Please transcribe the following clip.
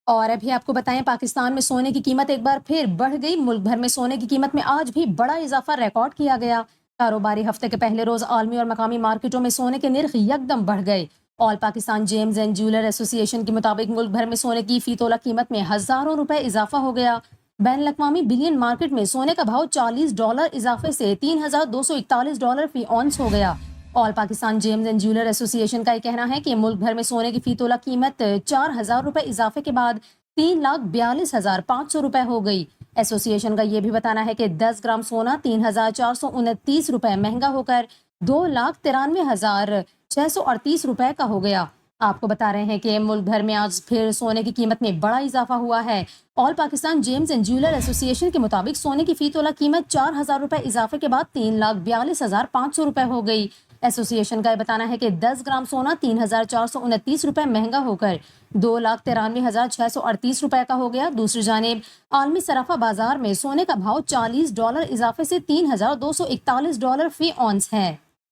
اور ابھی آپ کو بتائیں پاکستان میں سونے کی قیمت ایک بار پھر بڑھ گئی۔ ملک بھر میں سونے کی قیمت میں آج بھی بڑا اضافہ ریکارڈ کیا گیا۔ کاروباری ہفتے کے پہلے روز عالمی اور مقامی مارکیٹوں میں سونے کے نرخ یکدم بڑھ گئے۔ آل پاکستان جیمز اینڈ جیولر ایسوسی ایشن کے مطابق ملک بھر میں سونے کی فی تولہ قیمت میں ہزاروں روپے اضافہ ہو گیا۔ بین الاقوامی بلین مارکیٹ میں سونے کا بھاؤ $40 اضافے سے $3241 فی اونس ہو گیا۔ آل پاکستان جیمز اینڈ جیولر ایسوسی ایشن کا یہ کہنا ہے کہ ملک بھر میں سونے کی فی تولہ قیمت 4000 روپے اضافے کے بعد 3,42,500 روپے ہو گئی۔ ایسوسی ایشن کا یہ بھی بتانا ہے کہ 10 گرام سونا 3,429 روپے مہنگا ہو کر 2,93,638 روپے کا ہو گیا۔ آپ کو بتا رہے ہیں کہ ملک بھر میں آج پھر سونے کی قیمت میں بڑا اضافہ ہوا ہے۔ آل پاکستان جیمز اینڈ جیولر ایسوسی ایشن کے مطابق سونے کی فی تولہ قیمت 4,000 روپے اضافے کے بعد 3,42,500 روپے ہو گئی۔ ایسوسی ایشن کا یہ بتانا ہے کہ 10 گرام سونا 3,429 روپے مہنگا ہو کر 2,93,638 روپے کا ہو گیا۔ دوسری جانب عالمی صرافہ بازار میں سونے کا بھاؤ $40 اضافے سے $3,241 فی اونس ہے۔